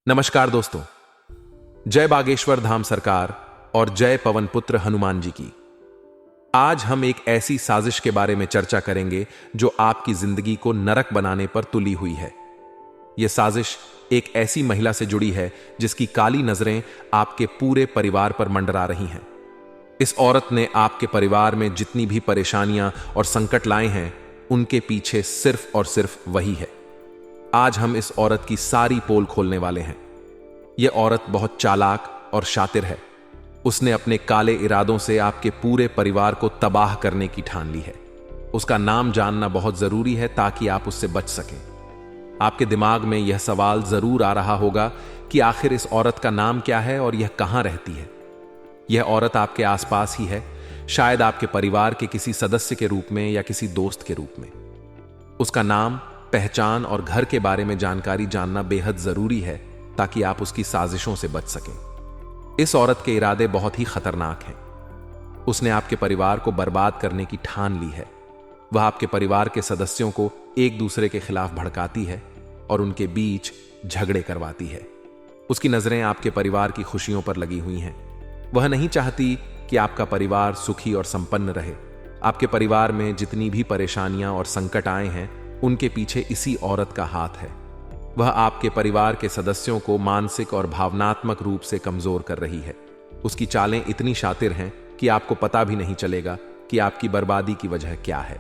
नमस्कार दोस्तों। जय बागेश्वर धाम सरकार और जय पवन पुत्र हनुमान जी की। आज हम एक ऐसी साजिश के बारे में चर्चा करेंगे जो आपकी जिंदगी को नरक बनाने पर तुली हुई है। यह साजिश एक ऐसी महिला से जुड़ी है जिसकी काली नजरें आपके पूरे परिवार पर मंडरा रही हैं। इस औरत ने आपके परिवार में जितनी भी परेशानियां और संकट लाए हैं, उनके पीछे सिर्फ और सिर्फ वही है। आज हम इस औरत की सारी पोल खोलने वाले हैं। यह औरत बहुत चालाक और शातिर है। उसने अपने काले इरादों से आपके पूरे परिवार को तबाह करने की ठान ली है। उसका नाम जानना बहुत जरूरी है ताकि आप उससे बच सकें। आपके दिमाग में यह सवाल जरूर आ रहा होगा कि आखिर इस औरत का नाम क्या है और यह कहां रहती है। यह औरत आपके आसपास ही है, शायद आपके परिवार के किसी सदस्य के रूप में या किसी दोस्त के रूप में। उसका नाम, पहचान और घर के बारे में जानकारी जानना बेहद जरूरी है ताकि आप उसकी साजिशों से बच सकें। इस औरत के इरादे बहुत ही खतरनाक हैं। उसने आपके परिवार को बर्बाद करने की ठान ली है। वह आपके परिवार के सदस्यों को एक दूसरे के खिलाफ भड़काती है और उनके बीच झगड़े करवाती है। उसकी नजरें आपके परिवार की खुशियों पर लगी हुई हैं। वह नहीं चाहती कि आपका परिवार सुखी और संपन्न रहे। आपके परिवार में जितनी भी परेशानियां और संकट आए हैं, उनके पीछे इसी औरत का हाथ है। वह आपके परिवार के सदस्यों को मानसिक और भावनात्मक रूप से कमजोर कर रही है। उसकी चालें इतनी शातिर हैं कि आपको पता भी नहीं चलेगा कि आपकी बर्बादी की वजह क्या है।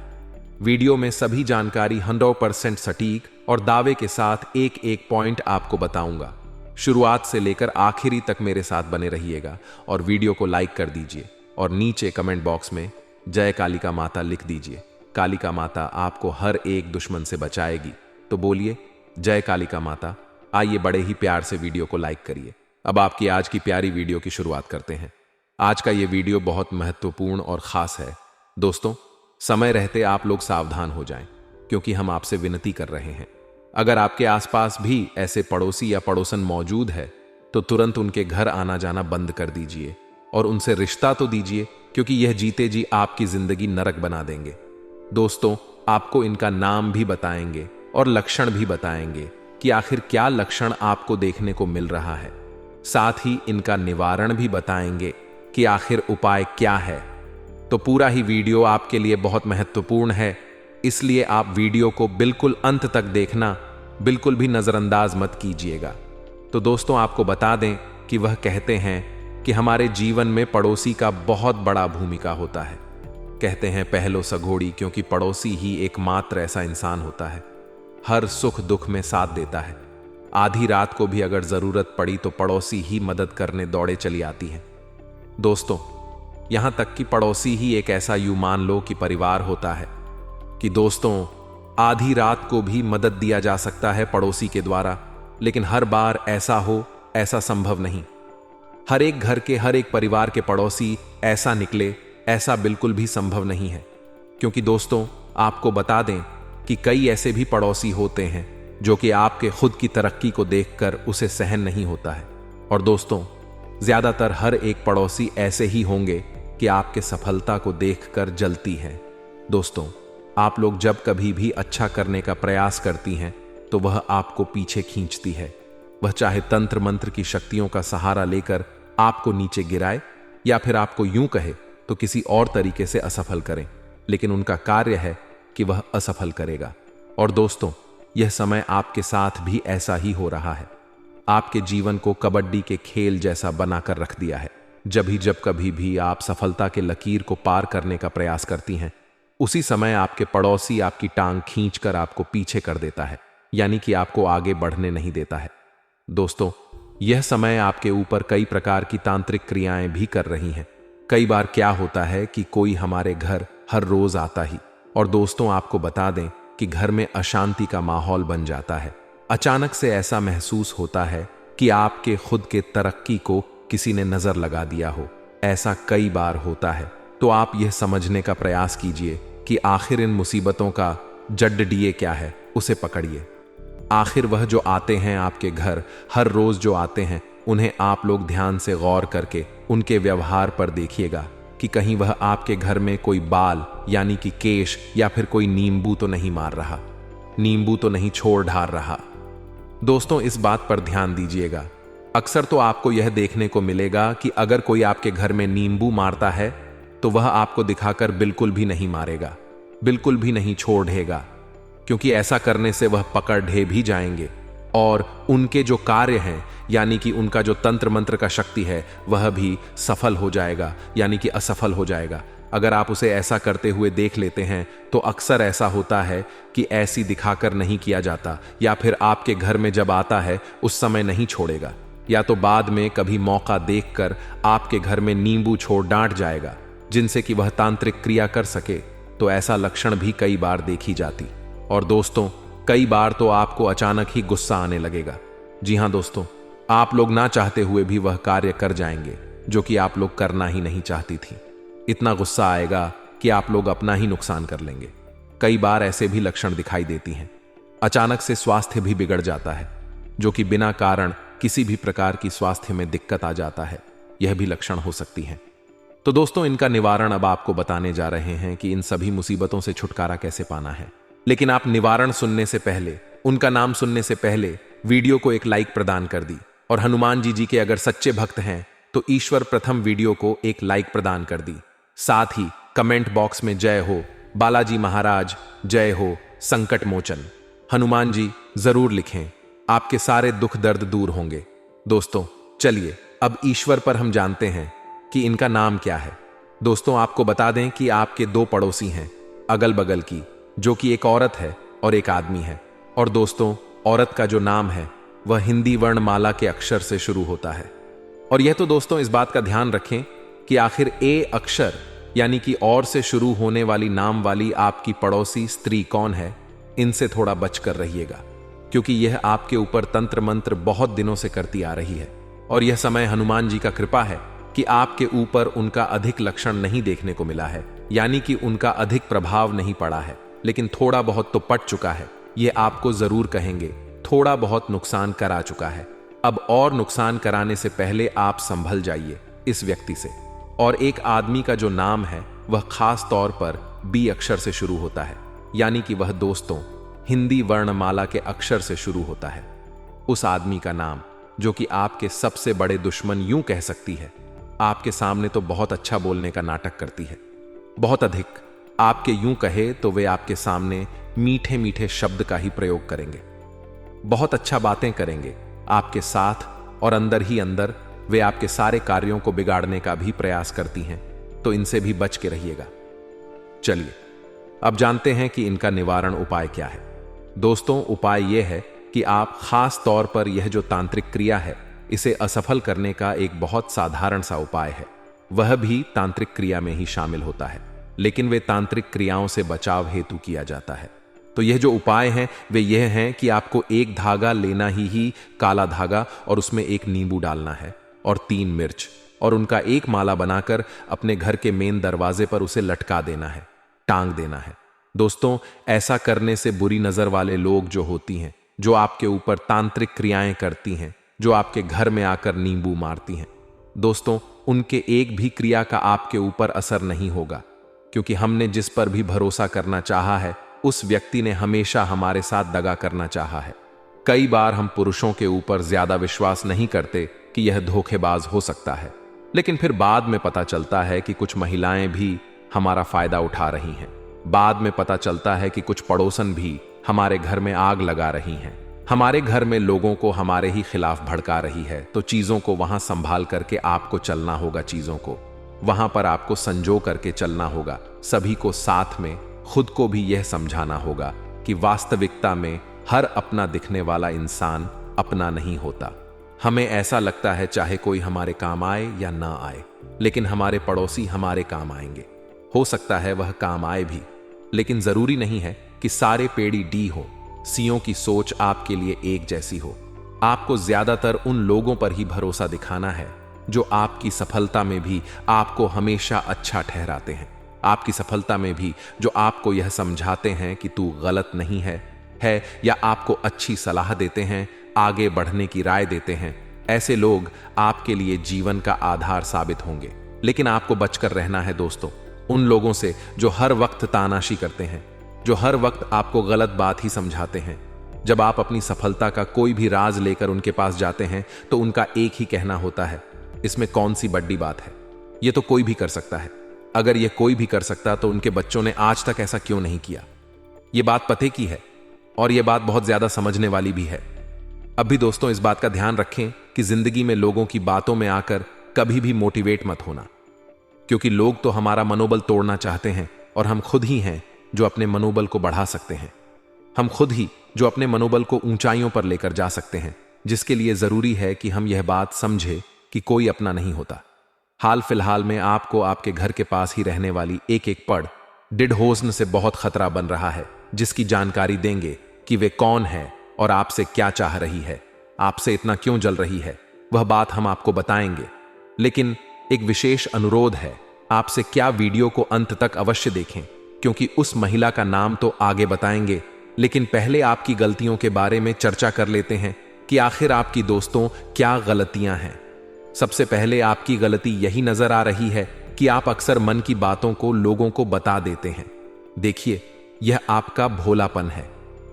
वीडियो में सभी जानकारी 100% सटीक और दावे के साथ एक एक पॉइंट आपको बताऊंगा। शुरुआत से लेकर आखिरी तक मेरे साथ बने रहिएगा और वीडियो को लाइक कर दीजिए और नीचे कमेंट बॉक्स में जय कालिका माता लिख दीजिए। कालिका माता आपको हर एक दुश्मन से बचाएगी। तो बोलिए जय कालिका माता। आइए बड़े ही प्यार से वीडियो को लाइक करिए। अब आपकी आज की प्यारी वीडियो की शुरुआत करते हैं। आज का ये वीडियो बहुत महत्वपूर्ण और खास है। दोस्तों, समय रहते आप लोग सावधान हो जाएं, क्योंकि हम आपसे विनती कर रहे हैं। अगर आपके आसपास भी ऐसे पड़ोसी या पड़ोसन मौजूद है तो तुरंत उनके घर आना जाना बंद कर दीजिए और उनसे रिश्ता तो दीजिए, क्योंकि यह जीते जी आपकी जिंदगी नरक बना देंगे। दोस्तों, आपको इनका नाम भी बताएंगे और लक्षण भी बताएंगे कि आखिर क्या लक्षण आपको देखने को मिल रहा है। साथ ही इनका निवारण भी बताएंगे कि आखिर उपाय क्या है। तो पूरा ही वीडियो आपके लिए बहुत महत्वपूर्ण है, इसलिए आप वीडियो को बिल्कुल अंत तक देखना, बिल्कुल भी नजरअंदाज मत कीजिएगा। तो दोस्तों, आपको बता दें कि वह कहते हैं कि हमारे जीवन में पड़ोसी का बहुत बड़ा भूमिका होता है। कहते हैं पहलो सघोड़ी, क्योंकि पड़ोसी ही एकमात्र ऐसा इंसान होता है हर सुख दुख में साथ देता है। आधी रात को भी अगर जरूरत पड़ी तो पड़ोसी ही मदद करने दौड़े चली आती हैं। दोस्तों, यहां तक कि पड़ोसी ही एक ऐसा यूं मान लो कि परिवार होता है कि दोस्तों, आधी रात को भी मदद दिया जा सकता है पड़ोसी के द्वारा, लेकिन हर बार ऐसा हो, ऐसा संभव नहीं। हर एक घर के, हर एक परिवार के पड़ोसी ऐसा निकले, ऐसा बिल्कुल भी संभव नहीं है। क्योंकि दोस्तों, आपको बता दें कि कई ऐसे भी पड़ोसी होते हैं जो कि आपके खुद की तरक्की को देखकर उसे सहन नहीं होता है। और दोस्तों, ज्यादातर हर एक पड़ोसी ऐसे ही होंगे कि आपके सफलता को देखकर जलती है। दोस्तों, आप लोग जब कभी भी अच्छा करने का प्रयास करती हैं तो वह आपको पीछे खींचती है। वह चाहे तंत्र मंत्र की शक्तियों का सहारा लेकर आपको नीचे गिराए या फिर आपको यूं कहे तो किसी और तरीके से असफल करें, लेकिन उनका कार्य है कि वह असफल करेगा। और दोस्तों, यह समय आपके साथ भी ऐसा ही हो रहा है। आपके जीवन को कबड्डी के खेल जैसा बनाकर रख दिया है। जब कभी भी आप सफलता के लकीर को पार करने का प्रयास करती हैं, उसी समय आपके पड़ोसी आपकी टांग खींचकर आपको पीछे कर देता है, यानी कि आपको आगे बढ़ने नहीं देता है। दोस्तों, यह समय आपके ऊपर कई प्रकार की तांत्रिक क्रियाएं भी कर रही हैं। कई बार क्या होता है कि कोई हमारे घर हर रोज आता ही, और दोस्तों, आपको बता दें कि घर में अशांति का माहौल बन जाता है। अचानक से ऐसा महसूस होता है कि आपके खुद के तरक्की को किसी ने नजर लगा दिया हो। ऐसा कई बार होता है। तो आप यह समझने का प्रयास कीजिए कि आखिर इन मुसीबतों का जड़ क्या है, उसे पकड़िए। आखिर वह जो आते हैं आपके घर, हर रोज जो आते हैं, उन्हें आप लोग ध्यान से गौर करके उनके व्यवहार पर देखिएगा कि कहीं वह आपके घर में कोई बाल यानी कि केश या फिर कोई नींबू तो नहीं मार रहा, नींबू तो नहीं छोड़ ढार रहा। दोस्तों, इस बात पर ध्यान दीजिएगा। अक्सर तो आपको यह देखने को मिलेगा कि अगर कोई आपके घर में नींबू मारता है तो वह आपको दिखाकर बिल्कुल भी नहीं मारेगा, बिल्कुल भी नहीं छोड़ेगा, क्योंकि ऐसा करने से वह पकड़ ढे भी जाएंगे और उनके जो कार्य हैं, यानी कि उनका जो तंत्र मंत्र का शक्ति है, वह भी सफल हो जाएगा, यानी कि असफल हो जाएगा। अगर आप उसे ऐसा करते हुए देख लेते हैं तो अक्सर ऐसा होता है कि ऐसी दिखाकर नहीं किया जाता, या फिर आपके घर में जब आता है उस समय नहीं छोड़ेगा, या तो बाद में कभी मौका देखकर आपके घर में नींबू छोड़ डांट जाएगा जिनसे कि वह तांत्रिक क्रिया कर सके। तो ऐसा लक्षण भी कई बार देखी जाती। और दोस्तों, कई बार तो आपको अचानक ही गुस्सा आने लगेगा। जी हां दोस्तों, आप लोग ना चाहते हुए भी वह कार्य कर जाएंगे जो कि आप लोग करना ही नहीं चाहती थी। इतना गुस्सा आएगा कि आप लोग अपना ही नुकसान कर लेंगे। कई बार ऐसे भी लक्षण दिखाई देती हैं। अचानक से स्वास्थ्य भी बिगड़ जाता है, जो कि बिना कारण किसी भी प्रकार की स्वास्थ्य में दिक्कत आ जाता है। यह भी लक्षण हो सकती है। तो दोस्तों, इनका निवारण अब आपको बताने जा रहे हैं कि इन सभी मुसीबतों से छुटकारा कैसे पाना है। लेकिन आप निवारण सुनने से पहले, उनका नाम सुनने से पहले वीडियो को एक लाइक प्रदान कर दी, और हनुमान जी के अगर सच्चे भक्त हैं तो ईश्वर प्रथम वीडियो को एक लाइक प्रदान कर दी। साथ ही कमेंट बॉक्स में जय हो बालाजी महाराज, जय हो संकट मोचन, हनुमान जी जरूर लिखें। आपके सारे दुख दर्द दूर होंगे। दोस्तों, चलिए अब ईश्वर पर हम जानते हैं कि इनका नाम क्या है। दोस्तों, आपको बता दें कि आपके दो पड़ोसी हैं अगल बगल की, जो कि एक औरत है और एक आदमी है। और दोस्तों, औरत का जो नाम है वह हिंदी वर्णमाला के अक्षर से शुरू होता है। और यह तो दोस्तों इस बात का ध्यान रखें कि आखिर ए अक्षर यानी कि और से शुरू होने वाली नाम वाली आपकी पड़ोसी स्त्री कौन है, इनसे थोड़ा बचकर रहिएगा, क्योंकि यह आपके ऊपर तंत्र मंत्र बहुत दिनों से करती आ रही है। और यह समय हनुमान जी का कृपा है कि आपके ऊपर उनका अधिक लक्षण नहीं देखने को मिला है, यानी कि उनका अधिक प्रभाव नहीं पड़ा है, लेकिन थोड़ा बहुत तो पड़ चुका है। यह आपको जरूर कहेंगे थोड़ा बहुत नुकसान करा चुका है। अब और नुकसान कराने से पहले आप संभल जाइए इस व्यक्ति से। और एक आदमी का जो नाम है वह खास तौर पर बी अक्षर से शुरू होता है, यानी कि वह दोस्तों हिंदी वर्णमाला के अक्षर से शुरू होता है। उस आदमी का नाम जो कि आपके सबसे बड़े दुश्मन यूं कह सकती है, आपके सामने तो बहुत अच्छा बोलने का नाटक करती है, बहुत अधिक। आपके यूं कहे तो वे आपके सामने मीठे मीठे शब्द का ही प्रयोग करेंगे, बहुत अच्छा बातें करेंगे आपके साथ, और अंदर ही अंदर वे आपके सारे कार्यों को बिगाड़ने का भी प्रयास करती हैं। तो इनसे भी बच के रहिएगा। चलिए अब जानते हैं कि इनका निवारण उपाय क्या है। दोस्तों, उपाय यह है कि आप खास तौर पर यह जो तांत्रिक क्रिया है, इसे असफल करने का एक बहुत साधारण सा उपाय है। वह भी तांत्रिक क्रिया में ही शामिल होता है, लेकिन वे तांत्रिक क्रियाओं से बचाव हेतु किया जाता है। तो यह जो उपाय हैं वे यह हैं कि आपको एक धागा लेना ही काला धागा, और उसमें एक नींबू डालना है और 3 मिर्च, और उनका एक माला बनाकर अपने घर के मेन दरवाजे पर उसे लटका देना है, टांग देना है। दोस्तों, ऐसा करने से बुरी नजर वाले लोग जो होती हैं, जो आपके ऊपर तांत्रिक क्रियाएं करती हैं, जो आपके घर में आकर नींबू मारती हैं, दोस्तों उनके एक भी क्रिया का आपके ऊपर असर नहीं होगा, क्योंकि हमने जिस पर भी भरोसा करना चाहा है उस व्यक्ति ने हमेशा हमारे साथ दगा करना चाहा है। कई बार हम पुरुषों के ऊपर ज्यादा विश्वास नहीं करते कि यह धोखेबाज हो सकता है, लेकिन फिर बाद में पता चलता है कि कुछ महिलाएं भी हमारा फायदा उठा रही हैं। बाद में पता चलता है कि कुछ पड़ोसन भी हमारे घर में आग लगा रही हैं, हमारे घर में लोगों को हमारे ही खिलाफ भड़का रही है। तो चीजों को वहां संभाल करके आपको चलना होगा, चीजों को वहां पर आपको संजो करके चलना होगा। सभी को साथ में, खुद को भी यह समझाना होगा कि वास्तविकता में हर अपना दिखने वाला इंसान अपना नहीं होता। हमें ऐसा लगता है चाहे कोई हमारे काम आए या ना आए, लेकिन हमारे पड़ोसी हमारे काम आएंगे। हो सकता है वह काम आए भी, लेकिन जरूरी नहीं है कि सारे पेड़ी डी हो, सीओ की सोच आपके लिए एक जैसी हो। आपको ज्यादातर उन लोगों पर ही भरोसा दिखाना है जो आपकी सफलता में भी आपको हमेशा अच्छा ठहराते हैं, आपकी सफलता में भी जो आपको यह समझाते हैं कि तू गलत नहीं है या आपको अच्छी सलाह देते हैं, आगे बढ़ने की राय देते हैं। ऐसे लोग आपके लिए जीवन का आधार साबित होंगे। लेकिन आपको बचकर रहना है दोस्तों उन लोगों से जो हर वक्त तानाशी करते हैं, जो हर वक्त आपको गलत बात ही समझाते हैं, जब आप अपनी सफलता का कोई भी राज लेकर उनके पास जाते हैं तो उनका एक ही कहना होता है, इसमें कौन सी बड़ी बात है, ये तो कोई भी कर सकता है। अगर ये कोई भी कर सकता तो उनके बच्चों ने आज तक ऐसा क्यों नहीं किया। ये बात पते की है और ये बात बहुत ज्यादा समझने वाली भी है। अब भी दोस्तों इस बात का ध्यान रखें कि जिंदगी में लोगों की बातों में आकर कभी भी मोटिवेट मत होना, क्योंकि लोग तो हमारा मनोबल तोड़ना चाहते हैं और हम खुद ही हैं जो अपने मनोबल को बढ़ा सकते हैं। हम खुद ही जो अपने मनोबल को ऊंचाइयों पर लेकर जा सकते हैं, जिसके लिए जरूरी है कि हम यह बात समझे कि कोई अपना नहीं होता। हाल फिलहाल में आपको आपके घर के पास ही रहने वाली एक एक पड़ डिडहोजन से बहुत खतरा बन रहा है, जिसकी जानकारी देंगे कि वे कौन है और आपसे क्या चाह रही है, आपसे इतना क्यों जल रही है, वह बात हम आपको बताएंगे। लेकिन एक विशेष अनुरोध है, आपसे क्या वीडियो को अंत तक अवश्य देखें, क्योंकि उस महिला का नाम तो आगे बताएंगे, लेकिन पहले आपकी गलतियों के बारे में चर्चा कर लेते हैं कि आखिर आपकी दोस्तों क्या गलतियां हैं। सबसे पहले आपकी गलती यही नजर आ रही है कि आप अक्सर मन की बातों को लोगों को बता देते हैं। देखिए, यह आपका भोलापन है।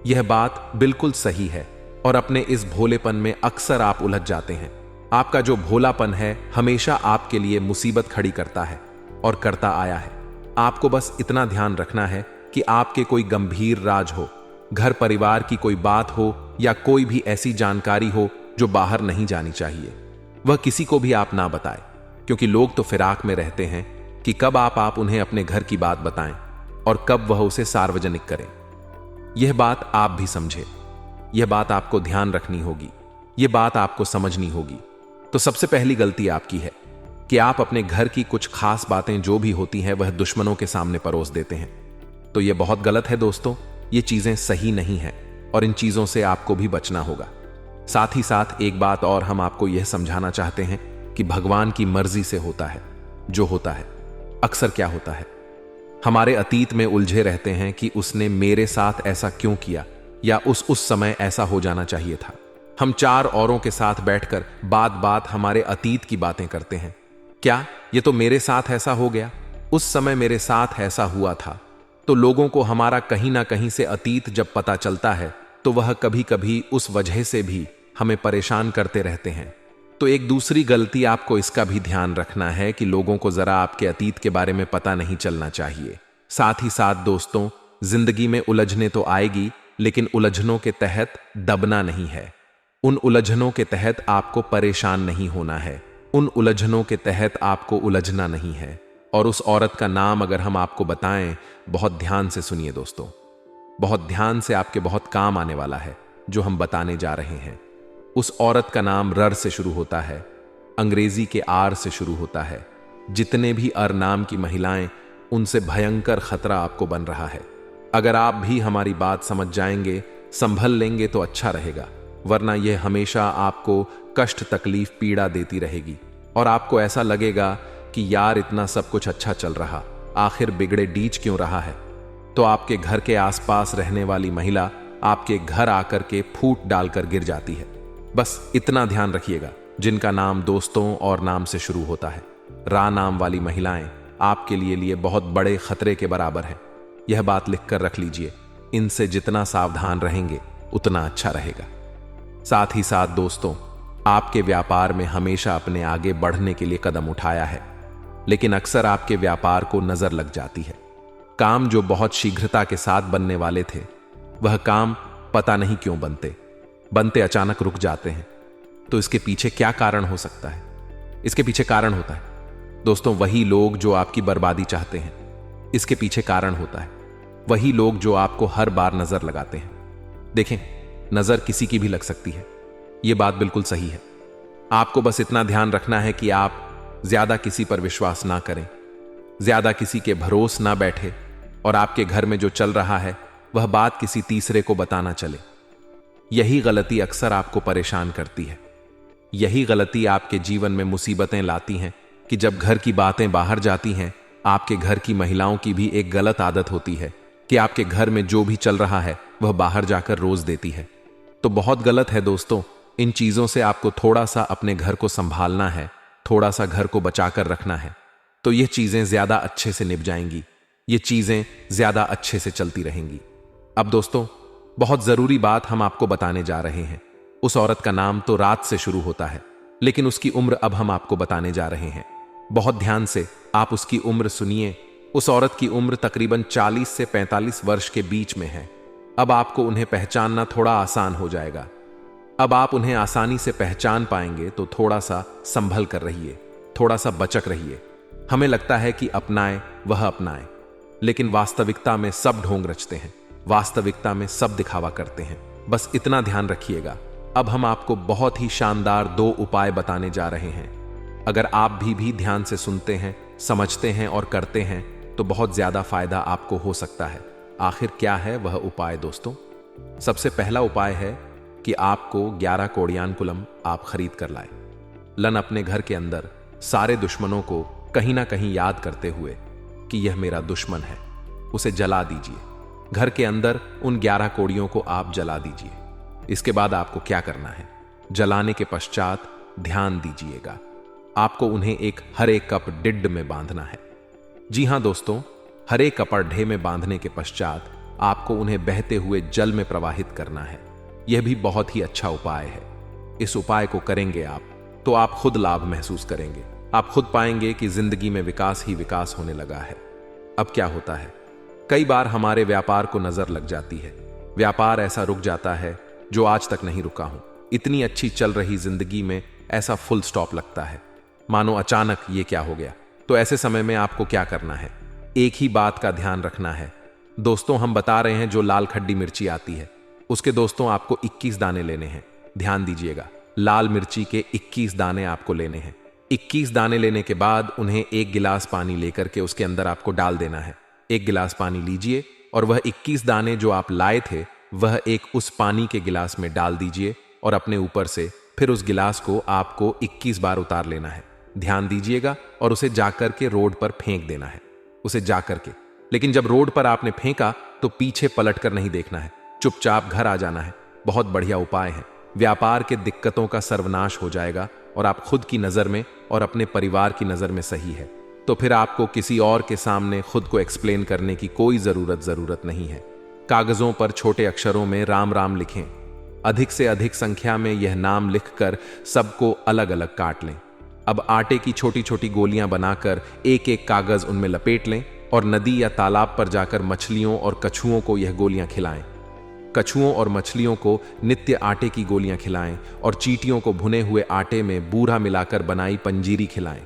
यह बात बिल्कुल सही है और अपने इस भोलेपन में अक्सर आप उलझ जाते हैं। आपका जो भोलापन है हमेशा आपके लिए मुसीबत खड़ी करता है और करता आया है। आपको बस इतना ध्यान रखना है कि आपके कोई गंभीर राज हो, घर परिवार की कोई बात हो या कोई भी ऐसी जानकारी हो जो बाहर नहीं जानी चाहिए, वह किसी को भी आप ना बताएं, क्योंकि लोग तो फिराक में रहते हैं कि कब आप उन्हें अपने घर की बात बताएं और कब वह उसे सार्वजनिक करें। यह बात आप भी समझें, यह बात आपको ध्यान रखनी होगी, यह बात आपको समझनी होगी। तो सबसे पहली गलती आपकी है कि आप अपने घर की कुछ खास बातें जो भी होती हैं वह दुश्मनों के सामने परोस देते हैं। तो यह बहुत गलत है दोस्तों, ये चीजें सही नहीं है और इन चीजों से आपको भी बचना होगा। साथ ही साथ एक बात और हम आपको यह समझाना चाहते हैं कि भगवान की मर्जी से होता है जो होता है। अक्सर क्या होता है, हमारे अतीत में उलझे रहते हैं कि उसने मेरे साथ ऐसा क्यों किया या उस समय ऐसा हो जाना चाहिए था। हम चार औरों के साथ बैठकर बात बात हमारे अतीत की बातें करते हैं। क्या ये तो मेरे साथ ऐसा हो गया, उस समय मेरे साथ ऐसा हुआ था। तो लोगों को हमारा कहीं ना कहीं से अतीत जब पता चलता है तो वह कभी कभी उस वजह से भी हमें परेशान करते रहते हैं। तो एक दूसरी गलती आपको इसका भी ध्यान रखना है कि लोगों को जरा आपके अतीत के बारे में पता नहीं चलना चाहिए। साथ ही साथ दोस्तों, जिंदगी में उलझने तो आएगी, लेकिन उलझनों के तहत दबना नहीं है। उन उलझनों के तहत आपको परेशान नहीं होना है, उन उलझनों के तहत आपको उलझना नहीं है। और उस औरत का नाम अगर हम आपको बताएं, बहुत ध्यान से सुनिए दोस्तों, बहुत ध्यान से, आपके बहुत काम आने वाला है जो हम बताने जा रहे हैं। उस औरत का नाम रर से शुरू होता है, अंग्रेजी के आर से शुरू होता है। जितने भी अर नाम की महिलाएं, उनसे भयंकर खतरा आपको बन रहा है। अगर आप भी हमारी बात समझ जाएंगे, संभल लेंगे तो अच्छा रहेगा, वरना यह हमेशा आपको कष्ट, तकलीफ, पीड़ा देती रहेगी और आपको ऐसा लगेगा कि यार इतना सब कुछ अच्छा चल रहा, आखिर बिगड़े डीच क्यों रहा है। तो आपके घर के आसपास रहने वाली महिला आपके घर आकर के फूट डालकर गिर जाती है। बस इतना ध्यान रखिएगा, जिनका नाम दोस्तों और नाम से शुरू होता है, रा नाम वाली महिलाएं आपके लिए बहुत बड़े खतरे के बराबर है। यह बात लिखकर रख लीजिए, इनसे जितना सावधान रहेंगे उतना अच्छा रहेगा। साथ ही साथ दोस्तों, आपके व्यापार में हमेशा अपने आगे बढ़ने के लिए कदम उठाया है, लेकिन अक्सर आपके व्यापार को नजर लग जाती है। काम जो बहुत शीघ्रता के साथ बनने वाले थे, वह काम पता नहीं क्यों बनते अचानक रुक जाते हैं। तो इसके पीछे क्या कारण हो सकता है? इसके पीछे कारण होता है दोस्तों, वही लोग जो आपकी बर्बादी चाहते हैं। इसके पीछे कारण होता है वही लोग जो आपको हर बार नजर लगाते हैं। देखें, नजर किसी की भी लग सकती है, यह बात बिल्कुल सही है। आपको बस इतना ध्यान रखना है कि आप ज्यादा किसी पर विश्वास ना करें, ज्यादा किसी के भरोसे ना बैठे और आपके घर में जो चल रहा है वह बात किसी तीसरे को बताना चले। यही गलती अक्सर आपको परेशान करती है। यही गलती आपके जीवन में मुसीबतें लाती हैं कि जब घर की बातें बाहर जाती हैं, आपके घर की महिलाओं की भी एक गलत आदत होती है कि आपके घर में जो भी चल रहा है वह बाहर जाकर रोज देती है। तो बहुत गलत है दोस्तों, इन चीजों से आपको थोड़ा सा अपने घर को संभालना है, थोड़ा सा घर को बचाकर रखना है। तो ये चीजें ज्यादा अच्छे से निभ जाएंगी, ये चीजें ज्यादा अच्छे से चलती रहेंगी। अब दोस्तों, बहुत जरूरी बात हम आपको बताने जा रहे हैं। उस औरत का नाम तो रात से शुरू होता है, लेकिन उसकी उम्र अब हम आपको बताने जा रहे हैं। बहुत ध्यान से आप उसकी उम्र सुनिए। उस औरत की उम्र तकरीबन 40 से 45 वर्ष के बीच में है। अब आपको उन्हें पहचानना थोड़ा आसान हो जाएगा। अब आप उन्हें आसानी से पहचान पाएंगे, तो थोड़ा सा संभल कर रहिए, थोड़ा सा बचक रहिए। हमें लगता है कि अपनाए वह अपनाए, लेकिन वास्तविकता में सब ढोंग रचते हैं, वास्तविकता में सब दिखावा करते हैं। बस इतना ध्यान रखिएगा। अब हम आपको बहुत ही शानदार 2 उपाय बताने जा रहे हैं। अगर आप भी ध्यान से सुनते हैं, समझते हैं और करते हैं, तो बहुत ज्यादा फायदा आपको हो सकता है। आखिर क्या है वह उपाय दोस्तों? सबसे पहला उपाय है कि आपको 11 कोडियानकुलम आप खरीद कर लाए। लन अपने घर के अंदर सारे दुश्मनों को कहीं ना कहीं याद करते हुए कि यह मेरा दुश्मन है, उसे जला दीजिए। घर के अंदर उन 11 कोड़ियों को आप जला दीजिए। इसके बाद आपको क्या करना है? जलाने के पश्चात ध्यान दीजिएगा, आपको उन्हें एक हरे कप डिड्ड में बांधना है। जी हां दोस्तों, हरे कपड़े में बांधने के पश्चात आपको उन्हें बहते हुए जल में प्रवाहित करना है। यह भी बहुत ही अच्छा उपाय है। इस उपाय को करेंगे आप तो आप खुद लाभ महसूस करेंगे। आप खुद पाएंगे कि जिंदगी में विकास ही विकास होने लगा है। अब क्या होता है, कई बार हमारे व्यापार को नजर लग जाती है। व्यापार ऐसा रुक जाता है जो आज तक नहीं रुका हूं। इतनी अच्छी चल रही जिंदगी में ऐसा फुल स्टॉप लगता है, मानो अचानक ये क्या हो गया। तो ऐसे समय में आपको क्या करना है? एक ही बात का ध्यान रखना है दोस्तों। हम बता रहे हैं जो लाल खड्डी मिर्ची आती है, उसके दोस्तों आपको 21 दाने लेने हैं। ध्यान दीजिएगा, लाल मिर्ची के 21 दाने आपको लेने हैं। 21 दाने लेने के बाद उन्हें 1 गिलास पानी लेकर के उसके अंदर आपको डाल देना है। 1 गिलास पानी लीजिए और वह 21 दाने जो आप लाए थे वह एक उस पानी के गिलास में डाल दीजिए और अपने ऊपर से फिर उस गिलास को आपको 21 बार उतार लेना है। ध्यान दीजिएगा, और उसे जाकर के रोड पर फेंक देना है, उसे जाकर के। लेकिन जब रोड पर आपने फेंका तो पीछे पलट कर नहीं देखना है, चुपचाप घर आ जाना है। बहुत बढ़िया उपाय है। व्यापार के दिक्कतों का सर्वनाश हो जाएगा और आप खुद की नजर में और अपने परिवार की नजर में सही है। तो फिर आपको किसी और के सामने खुद को एक्सप्लेन करने की कोई जरूरत नहीं है। कागजों पर छोटे अक्षरों में राम राम लिखें। अधिक से अधिक संख्या में यह नाम लिखकर सबको अलग अलग काट लें। अब आटे की छोटी छोटी गोलियां बनाकर एक एक कागज उनमें लपेट लें और नदी या तालाब पर जाकर मछलियों और कछुओं को यह गोलियां खिलाएं। कछुओं और मछलियों को नित्य आटे की गोलियां खिलाएं और चींटियों को भुने हुए आटे में बूरा मिलाकर बनाई पंजीरी खिलाएं।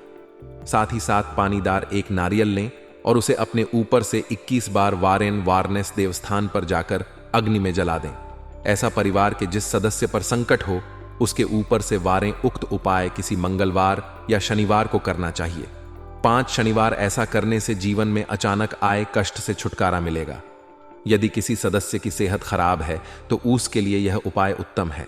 साथ ही साथ पानीदार एक नारियल लें और उसे अपने ऊपर से 21 बार वारेन वारनेस देवस्थान पर जाकर अग्नि में जला दें। ऐसा परिवार के जिस सदस्य पर संकट हो उसके ऊपर से वारें। उक्त उपाय किसी मंगलवार या शनिवार को करना चाहिए। 5 शनिवार ऐसा करने से जीवन में अचानक आए कष्ट से छुटकारा मिलेगा। यदि किसी सदस्य की सेहत खराब है तो उसके लिए यह उपाय उत्तम है।